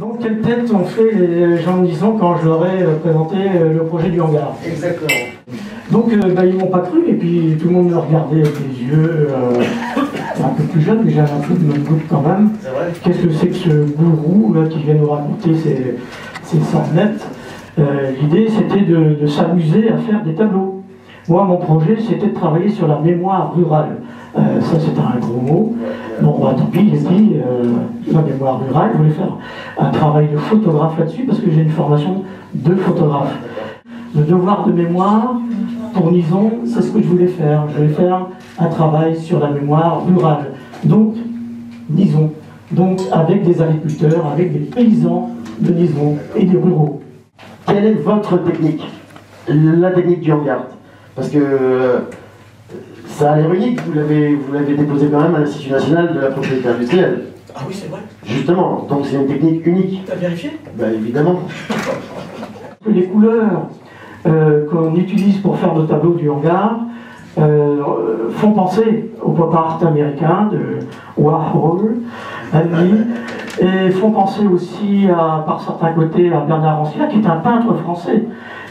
Donc, quelle tête ont fait les gens de Nison quand je leur ai présenté le projet du hangar? Exactement. Donc, ils m'ont pas cru, et puis tout le monde me regardait avec les yeux un peu plus jeune, mais j'avais un peu de même goût quand même. C'est vrai. Qu'est-ce que c'est que ce gourou là, qui vient nous raconter ces sornettes? L'idée, c'était de s'amuser à faire des tableaux. Moi, mon projet, c'était de travailler sur la mémoire rurale. Ça, c'est un gros mot. Bon, bah, tant pis, j'ai dit, la mémoire rurale, je voulais faire un travail de photographe là-dessus, parce que j'ai une formation de photographe. Le devoir de mémoire, pour Nison, c'est ce que je voulais faire. Je voulais faire un travail sur la mémoire rurale. Donc, Nison. Donc, avec des agriculteurs, avec des paysans de Nison et des ruraux. Quelle est votre technique? La technique du hangar? Parce que ça a l'air unique, vous l'avez déposé quand même à l'Institut national de la propriété industrielle. Ah oui, c'est vrai. Justement, donc c'est une technique unique. T'as vérifié? Ben évidemment. Les couleurs qu'on utilise pour faire nos tableaux du hangar font penser au pop art américain de Warhol, Andy, et font penser aussi, par certains côtés, à Bernard Ancilla, qui est un peintre français,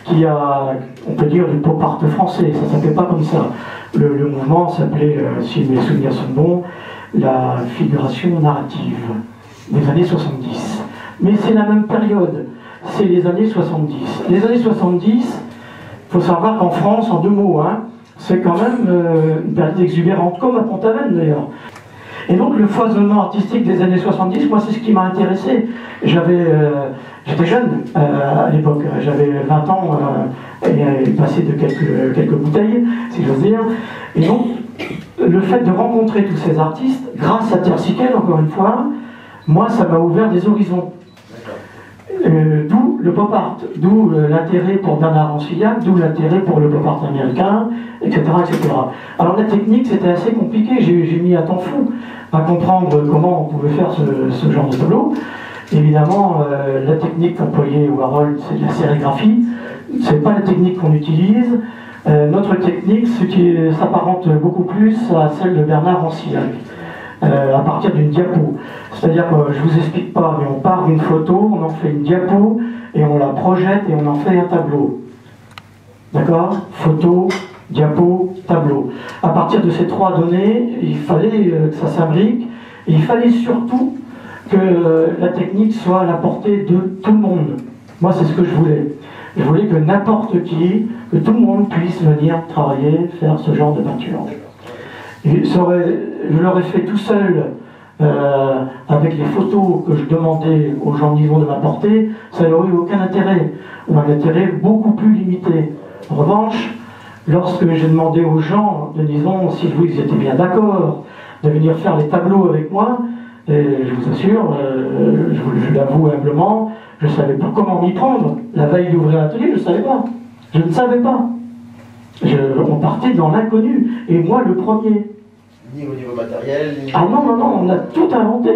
qui a, on peut dire, du pop art français. Ça ne s'appelait pas comme ça. Le mouvement s'appelait, si mes souvenirs sont bons, la figuration narrative des années 70. Mais c'est la même période, c'est les années 70. Les années 70, il faut savoir qu'en France, en deux mots, hein, c'est quand même une période exubérante, comme à Pont-Aven d'ailleurs. Et donc le foisonnement artistique des années 70, moi c'est ce qui m'a intéressé. J'étais jeune à l'époque, j'avais 20 ans et passé de quelques bouteilles, si j'ose dire. Et donc le fait de rencontrer tous ces artistes, grâce à Terre-Siquel encore une fois, moi ça m'a ouvert des horizons. D'où le pop art, d'où l'intérêt pour Bernard Ancilla, d'où l'intérêt pour le pop art américain, etc., etc. Alors la technique, c'était assez compliqué, j'ai mis un temps fou à comprendre comment on pouvait faire ce genre de tableau. Évidemment, la technique qu'employait Warhol, c'est de la sérigraphie, c'est pas la technique qu'on utilise. Notre technique, ce qui s'apparente beaucoup plus à celle de Bernard Ancilla. À partir d'une diapo. C'est-à-dire que je ne vous explique pas, mais on part d'une photo, on en fait une diapo, et on la projette et on en fait un tableau. D'accord? Photo, diapo, tableau. À partir de ces trois données, il fallait que ça s'imbrique, et il fallait surtout que la technique soit à la portée de tout le monde. Moi, c'est ce que je voulais. Je voulais que n'importe qui, que tout le monde puisse venir travailler, faire ce genre de peinture. Je l'aurais fait tout seul avec les photos que je demandais aux gens de Nison de m'apporter, ça n'aurait eu aucun intérêt, ou un intérêt beaucoup plus limité. En revanche, lorsque j'ai demandé aux gens de Nison s'ils étaient bien d'accord de venir faire les tableaux avec moi, et je vous assure, je l'avoue humblement, je ne savais pas comment m'y prendre. La veille d'ouvrir l'atelier, je ne savais pas. Je ne savais pas. On partait dans l'inconnu, et moi le premier. Ni au niveau matériel, ni... Ah non, non, non, on a tout inventé.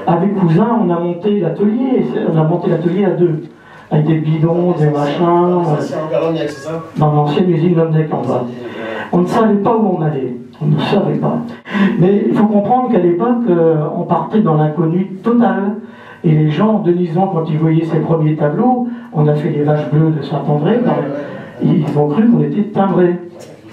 Avec Cousin, on a monté l'atelier. On a monté l'atelier à deux. Avec des bidons, des machins. C'est en Garognac, c'est ça? Dans l'ancienne usine Lomnec en bas. On ne savait pas où on allait. On ne savait pas. Mais il faut comprendre qu'à l'époque, on partait dans l'inconnu total. Et les gens de Nison, quand ils voyaient ces premiers tableaux, on a fait les vaches bleues de Saint-André, ils ont cru qu'on était timbrés.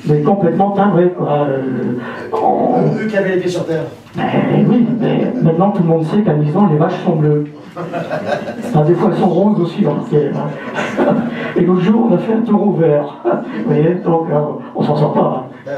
Mais complètement timbrés, quoi. Eux qui avaient les pieds sur terre. Oui, mais maintenant tout le monde sait qu'à Nison, les vaches sont bleues. Enfin, des fois elles sont rondes aussi, remarquez. Et l'autre jour, on a fait un taureau vert. Vous voyez, donc on s'en sort pas. Hein.